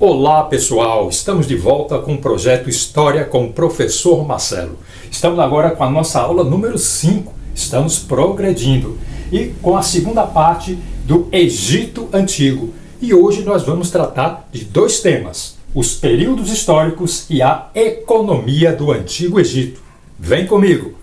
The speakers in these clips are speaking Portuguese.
Olá pessoal, estamos de volta com o projeto História com o professor Marcelo. Estamos agora com a nossa aula número 5, estamos progredindo e com a segunda parte do Egito Antigo. E hoje nós vamos tratar de dois temas, os períodos históricos e a economia do Antigo Egito. Vem comigo!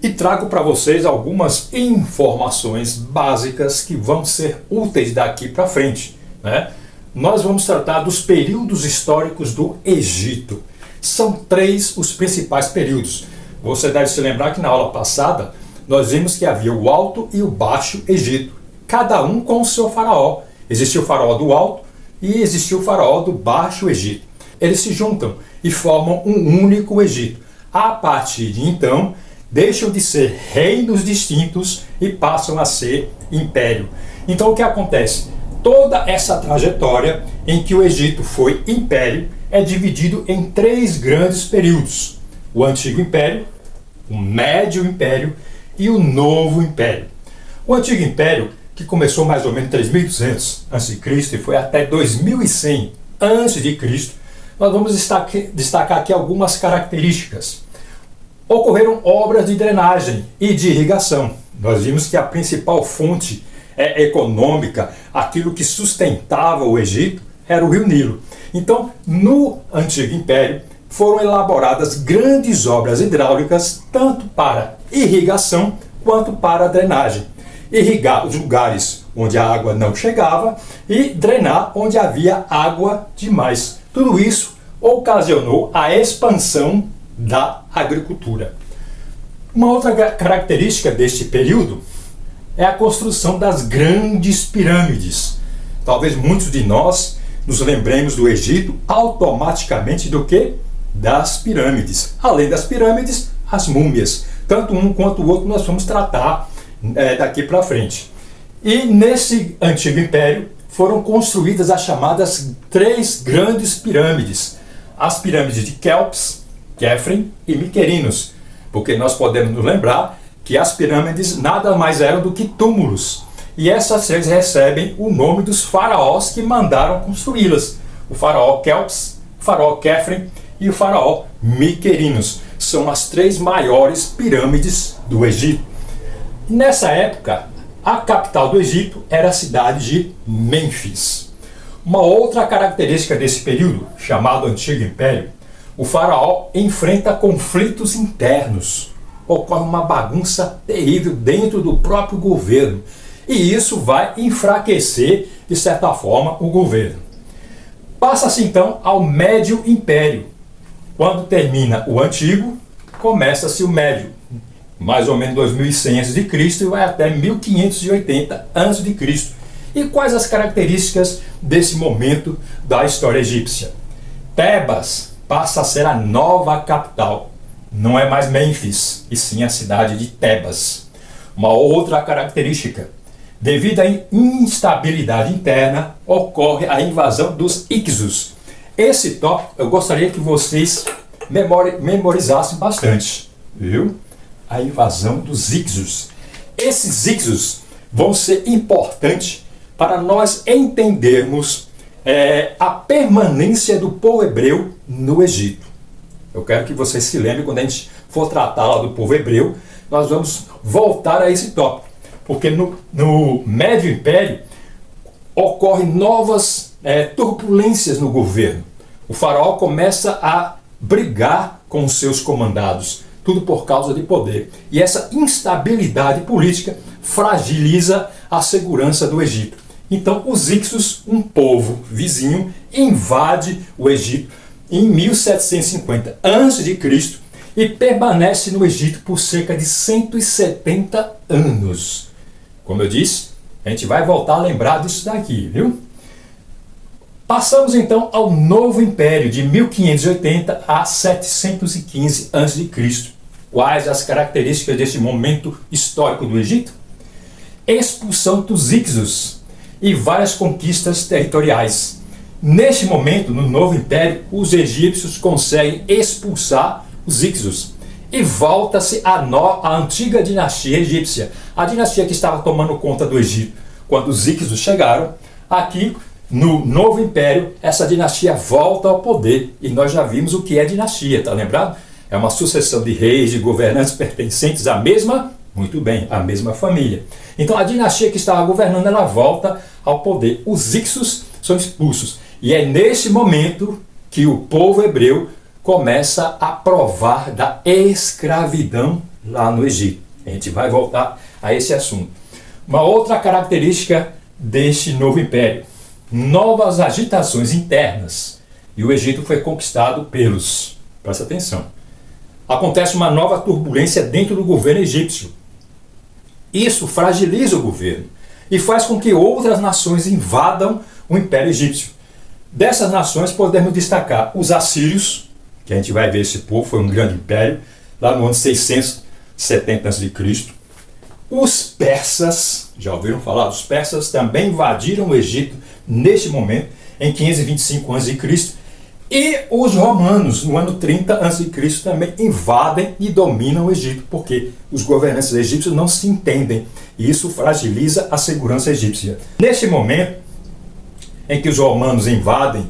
E trago para vocês algumas informações básicas que vão ser úteis daqui para frente, né? Nós vamos tratar dos períodos históricos do Egito. São 3 os principais períodos. Você deve se lembrar que na aula passada nós vimos que havia o Alto e o Baixo Egito, cada um com o seu faraó. Existia o faraó do Alto e existia o faraó do Baixo Egito. Eles se juntam e formam um único Egito. A partir de então, deixam de ser reinos distintos e passam a ser império. Então o que acontece? Toda essa trajetória em que o Egito foi império é dividido em 3 grandes períodos: o Antigo Império, o Médio Império e o Novo Império. O Antigo Império, que começou mais ou menos 3200 a.C. e foi até 2100 a.C., nós vamos destacar aqui algumas características. Ocorreram obras de drenagem e de irrigação. Nós vimos que a principal fonte econômica, aquilo que sustentava o Egito, era o Rio Nilo. Então, no Antigo Império, foram elaboradas grandes obras hidráulicas, tanto para irrigação quanto para drenagem. Irrigar os lugares onde a água não chegava e drenar onde havia água demais. Tudo isso ocasionou a expansão da agricultura. Uma outra característica deste período é a construção das grandes pirâmides. Talvez muitos de nós nos lembremos do Egito automaticamente do que? Das pirâmides. Além das pirâmides, as múmias. Tanto um quanto o outro nós vamos tratar daqui para frente. E nesse Antigo Império foram construídas as chamadas 3 grandes pirâmides. As pirâmides de Quéops, Quéfren e Miquerinos. Porque nós podemos nos lembrar que as pirâmides nada mais eram do que túmulos. E essas 3 recebem o nome dos faraós que mandaram construí-las. O faraó Quéops, o faraó Quéfren e o faraó Miquerinos. São as 3 maiores pirâmides do Egito. Nessa época, a capital do Egito era a cidade de Mênfis. Uma outra característica desse período, chamado Antigo Império, o faraó enfrenta conflitos internos. Ocorre uma bagunça terrível dentro do próprio governo. E isso vai enfraquecer, de certa forma, o governo. Passa-se então ao Médio Império. Quando termina o Antigo, começa-se o Médio. Mais ou menos 2100 a.C. e vai até 1580 a.C. E quais as características desse momento da história egípcia? Tebas passa a ser a nova capital. Não é mais Mênfis, e sim a cidade de Tebas. Uma outra característica: devido à instabilidade interna, ocorre a invasão dos Hyksos. Esse tópico eu gostaria que vocês memorizassem bastante, viu? A invasão dos Hyksos. Esses Hyksos vão ser importantes para nós entendermos a permanência do povo hebreu no Egito. Eu quero que vocês se lembrem, quando a gente for tratar lá do povo hebreu, nós vamos voltar a esse tópico. Porque no Médio Império ocorrem novas turbulências no governo. O faraó começa a brigar com os seus comandados, tudo por causa de poder. E essa instabilidade política fragiliza a segurança do Egito. Então os Hyksos, um povo vizinho, invade o Egito em 1750 a.C. e permanece no Egito por cerca de 170 anos. Como eu disse, a gente vai voltar a lembrar disso daqui, viu? Passamos então ao Novo Império, de 1580 a 715 a.C. Quais as características desse momento histórico do Egito? Expulsão dos Hyksos e várias conquistas territoriais. Neste momento, no Novo Império, os egípcios conseguem expulsar os Hyksos e volta-se a antiga dinastia egípcia, a dinastia que estava tomando conta do Egito. Quando os Hyksos chegaram, aqui no novo império, essa dinastia volta ao poder. E nós já vimos o que é dinastia, tá lembrado? É uma sucessão de reis, de governantes pertencentes à mesma, muito bem, à mesma família. Então a dinastia que estava governando, ela volta ao poder. Os Hicsos são expulsos. E é nesse momento que o povo hebreu começa a provar da escravidão lá no Egito. A gente vai voltar a esse assunto. Uma outra característica deste novo império: novas agitações internas. E o Egito foi conquistado pelos... Presta atenção. Acontece uma nova turbulência dentro do governo egípcio. Isso fragiliza o governo e faz com que outras nações invadam o império egípcio. Dessas nações podemos destacar os assírios, que a gente vai ver esse povo, foi um grande império, lá no ano 670 a.C. Os persas, já ouviram falar? Os persas também invadiram o Egito neste momento, em 525 a.C. E os romanos, no ano 30 a.C., também invadem e dominam o Egito, porque os governantes egípcios não se entendem, e isso fragiliza a segurança egípcia. Neste momento em que os romanos invadem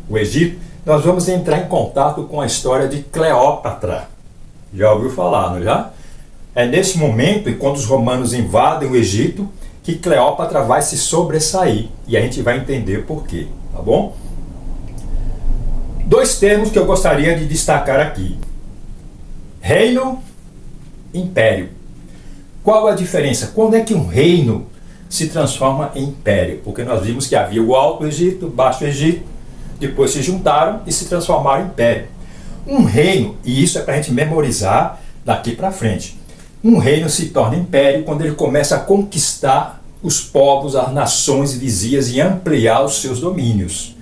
o Egito, nós vamos entrar em contato com a história de Cleópatra. Já ouviu falar, não é já? É nesse momento, e quando os romanos invadem o Egito, que Cleópatra vai se sobressair, e a gente vai entender por quê, tá bom? Dois termos que eu gostaria de destacar aqui: reino, império. Qual a diferença? Quando é que um reino se transforma em império? Porque nós vimos que havia o Alto Egito, o Baixo Egito, depois se juntaram e se transformaram em império. Um reino, e isso é para a gente memorizar daqui para frente, um reino se torna império quando ele começa a conquistar os povos, as nações vizinhas e ampliar os seus domínios.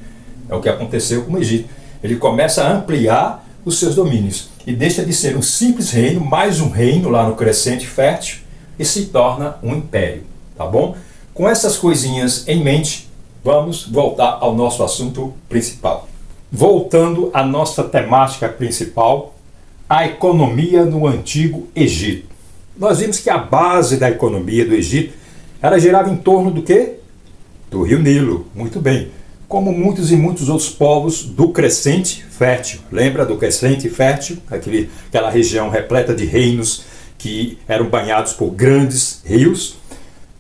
É o que aconteceu com o Egito. Ele começa a ampliar os seus domínios e deixa de ser um simples reino, mais um reino lá no crescente fértil, e se torna um império, tá bom? Com essas coisinhas em mente, vamos voltar ao nosso assunto principal. Voltando à nossa temática principal, a economia no Antigo Egito. Nós vimos que a base da economia do Egito, ela girava em torno do quê? Do rio Nilo, muito bem. Como muitos e muitos outros povos do crescente fértil. Lembra do crescente fértil? Aquela região repleta de reinos que eram banhados por grandes rios.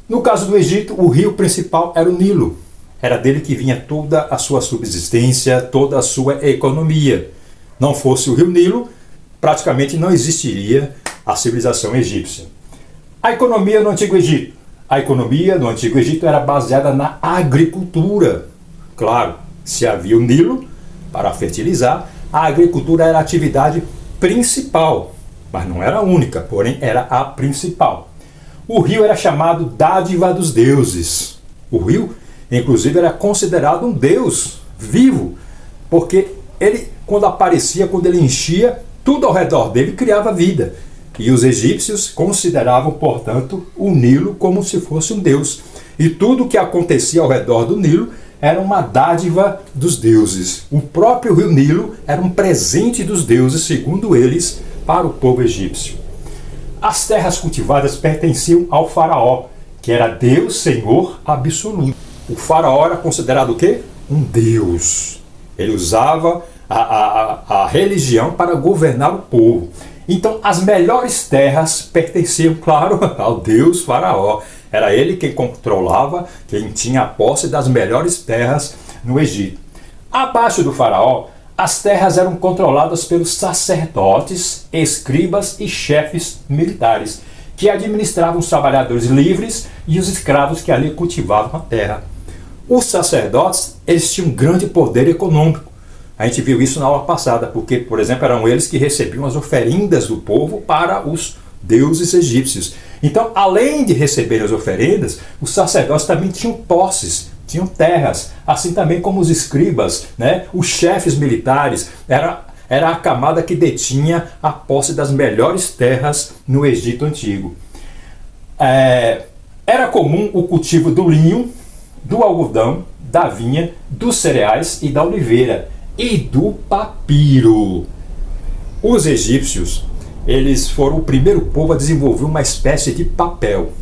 No caso do Egito, o rio principal era o Nilo. Era dele que vinha toda a sua subsistência, toda a sua economia. Não fosse o rio Nilo, praticamente não existiria a civilização egípcia. A economia no Antigo Egito. A economia no Antigo Egito era baseada na agricultura. Claro, se havia o Nilo para fertilizar, a agricultura era a atividade principal, mas não era a única, porém era a principal. O rio era chamado dádiva dos deuses. O rio, inclusive, era considerado um deus vivo, porque ele, quando aparecia, quando ele enchia, tudo ao redor dele criava vida. E os egípcios consideravam, portanto, o Nilo como se fosse um deus. E tudo o que acontecia ao redor do Nilo era uma dádiva dos deuses. O próprio rio Nilo era um presente dos deuses, segundo eles, para o povo egípcio. As terras cultivadas pertenciam ao faraó, que era Deus Senhor absoluto. O faraó era considerado o quê? Um deus. Ele usava a religião para governar o povo. Então as melhores terras pertenciam, claro, ao deus faraó. Era ele quem controlava, quem tinha a posse das melhores terras no Egito. Abaixo do faraó, as terras eram controladas pelos sacerdotes, escribas e chefes militares, que administravam os trabalhadores livres e os escravos que ali cultivavam a terra. Os sacerdotes, eles tinham um grande poder econômico. A gente viu isso na aula passada, porque, por exemplo, eram eles que recebiam as oferendas do povo para os deuses egípcios. Então, além de receber as oferendas, os sacerdotes também tinham posses, tinham terras, assim também como os escribas, né? Os chefes militares, era a camada que detinha a posse das melhores terras no Egito Antigo. Era comum o cultivo do linho, do algodão, da vinha, dos cereais e da oliveira, e do papiro. Os egípcios, eles foram o primeiro povo a desenvolver uma espécie de papel,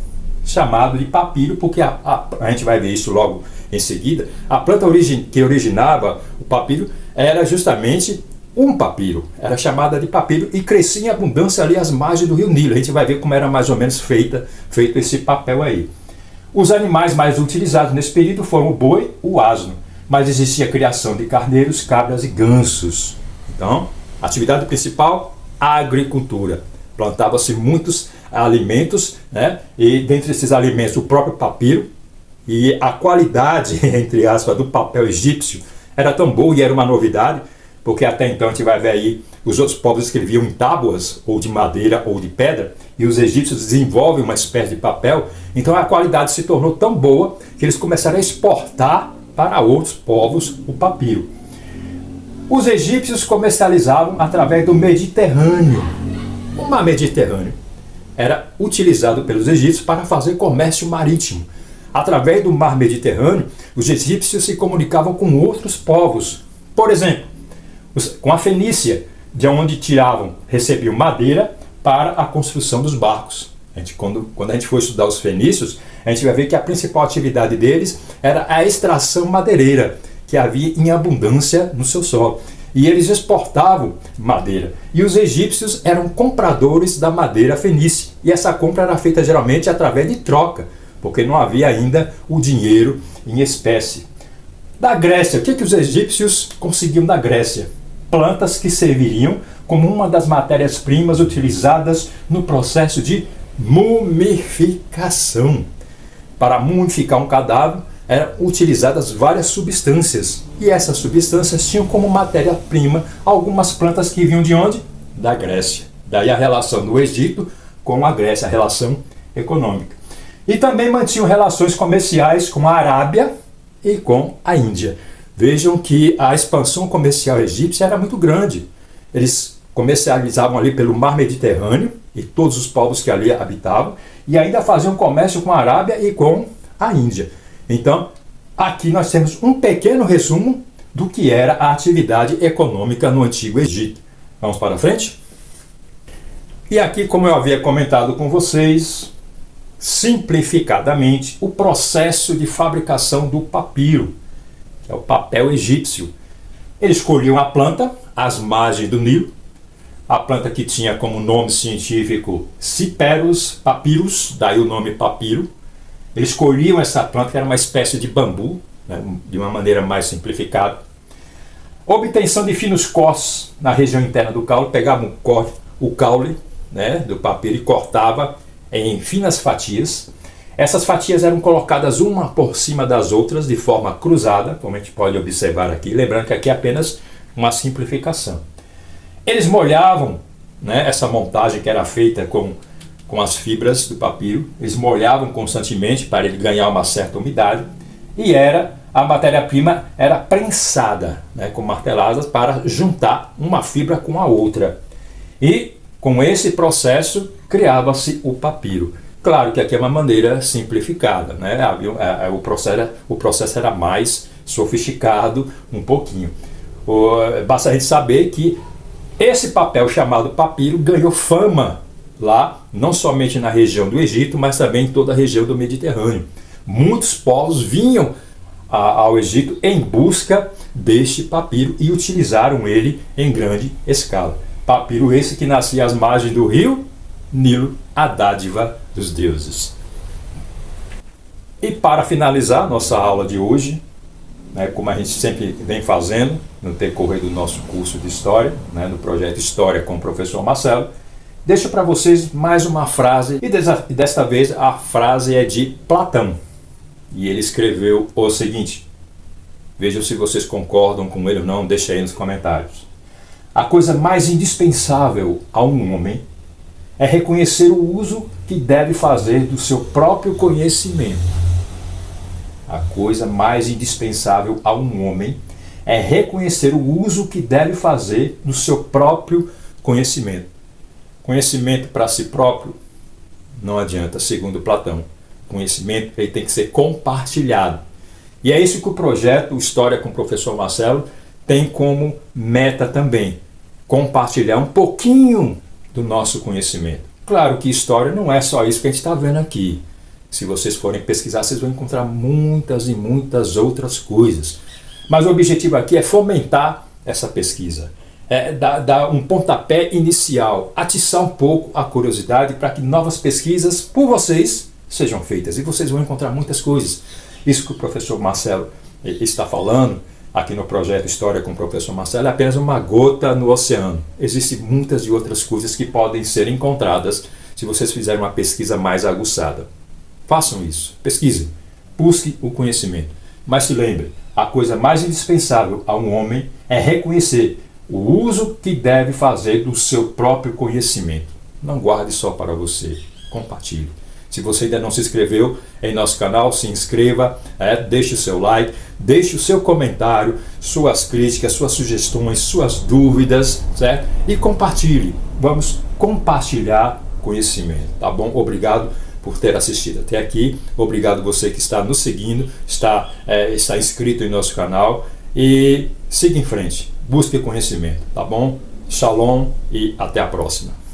chamado de papiro, porque a gente vai ver isso logo em seguida, a planta que originava o papiro era justamente um papiro, era chamada de papiro e crescia em abundância ali às margens do rio Nilo. A gente vai ver como era mais ou menos feito esse papel aí. Os animais mais utilizados nesse período foram o boi, o asno, mas existia a criação de carneiros, cabras e gansos. Então, a atividade principal, a agricultura. Plantava-se muitos alimentos, né? E dentre esses alimentos o próprio papiro, e a qualidade, entre aspas, do papel egípcio era tão boa e era uma novidade, porque até então a gente vai ver aí os outros povos escreviam em tábuas, ou de madeira ou de pedra, e os egípcios desenvolvem uma espécie de papel, então a qualidade se tornou tão boa que eles começaram a exportar para outros povos o papiro. Os egípcios comercializavam através do Mediterrâneo. O mar Mediterrâneo era utilizado pelos egípcios para fazer comércio marítimo. Através do mar Mediterrâneo, os egípcios se comunicavam com outros povos. Por exemplo, com a Fenícia, de onde recebiam madeira para a construção dos barcos. Quando a gente for estudar os fenícios, a gente vai ver que a principal atividade deles era a extração madeireira, que havia em abundância no seu solo. E eles exportavam madeira. E os egípcios eram compradores da madeira fenícia. E essa compra era feita geralmente através de troca, porque não havia ainda o dinheiro em espécie. Da Grécia, o que os egípcios conseguiam da Grécia? Plantas que serviriam como uma das matérias-primas utilizadas no processo de mumificação. Para mumificar um cadáver, eram utilizadas várias substâncias. E essas substâncias tinham como matéria-prima algumas plantas que vinham de onde? Da Grécia. Daí a relação do Egito com a Grécia, a relação econômica. E também mantinham relações comerciais com a Arábia e com a Índia. Vejam que a expansão comercial egípcia era muito grande. Eles comercializavam ali pelo mar Mediterrâneo e todos os povos que ali habitavam, e ainda faziam comércio com a Arábia e com a Índia. Então, aqui nós temos um pequeno resumo do que era a atividade econômica no Antigo Egito. Vamos para frente? E aqui, como eu havia comentado com vocês, simplificadamente, o processo de fabricação do papiro, que é o papel egípcio. Eles escolhiam a planta às margens do Nilo, a planta que tinha como nome científico Cyperus papyrus, daí o nome papiro. Eles escolhiam essa planta, que era uma espécie de bambu, né, de uma maneira mais simplificada. Obtenção de finos cortes na região interna do caule, pegavam o caule, né, do papiro e cortava em finas fatias. Essas fatias eram colocadas uma por cima das outras de forma cruzada, como a gente pode observar aqui, lembrando que aqui é apenas uma simplificação. Eles molhavam, né, essa montagem que era feita com as fibras do papiro, eles molhavam constantemente para ele ganhar uma certa umidade, e a matéria-prima era prensada, né, com marteladas para juntar uma fibra com a outra. E com esse processo criava-se o papiro. Claro que aqui é uma maneira simplificada, né? O processo era mais sofisticado um pouquinho. Basta a gente saber que esse papel chamado papiro ganhou fama lá, não somente na região do Egito, mas também em toda a região do Mediterrâneo. Muitos povos vinham ao Egito em busca deste papiro e utilizaram ele em grande escala. Papiro esse que nascia às margens do rio Nilo, a dádiva dos deuses. E para finalizar nossa aula de hoje, né, como a gente sempre vem fazendo no decorrer do nosso curso de História, né, no projeto História com o professor Marcelo, deixo para vocês mais uma frase, e desta vez a frase é de Platão. E ele escreveu o seguinte, vejam se vocês concordam com ele ou não, deixa aí nos comentários. A coisa mais indispensável a um homem é reconhecer o uso que deve fazer do seu próprio conhecimento. A coisa mais indispensável a um homem é reconhecer o uso que deve fazer do seu próprio conhecimento. Conhecimento para si próprio não adianta, segundo Platão. Conhecimento ele tem que ser compartilhado. E é isso que o projeto História com o professor Marcelo tem como meta também. Compartilhar um pouquinho do nosso conhecimento. Claro que história não é só isso que a gente está vendo aqui. Se vocês forem pesquisar, vocês vão encontrar muitas e muitas outras coisas. Mas o objetivo aqui é fomentar essa pesquisa, dar um pontapé inicial, atiçar um pouco a curiosidade para que novas pesquisas por vocês sejam feitas. E vocês vão encontrar muitas coisas. Isso que o professor Marcelo está falando aqui no projeto História com o Professor Marcelo é apenas uma gota no oceano. Existem muitas e outras coisas que podem ser encontradas se vocês fizerem uma pesquisa mais aguçada. Façam isso, pesquisem, busquem o conhecimento. Mas se lembre, a coisa mais indispensável a um homem é reconhecer o uso que deve fazer do seu próprio conhecimento. Não guarde só para você, compartilhe. Se você ainda não se inscreveu em nosso canal, se inscreva, deixe o seu like, deixe o seu comentário, suas críticas, suas sugestões, suas dúvidas, certo? E compartilhe. Vamos compartilhar conhecimento, tá bom? Obrigado por ter assistido até aqui. Obrigado você que está nos seguindo, está inscrito em nosso canal e siga em frente. Busque conhecimento, tá bom? Shalom e até a próxima.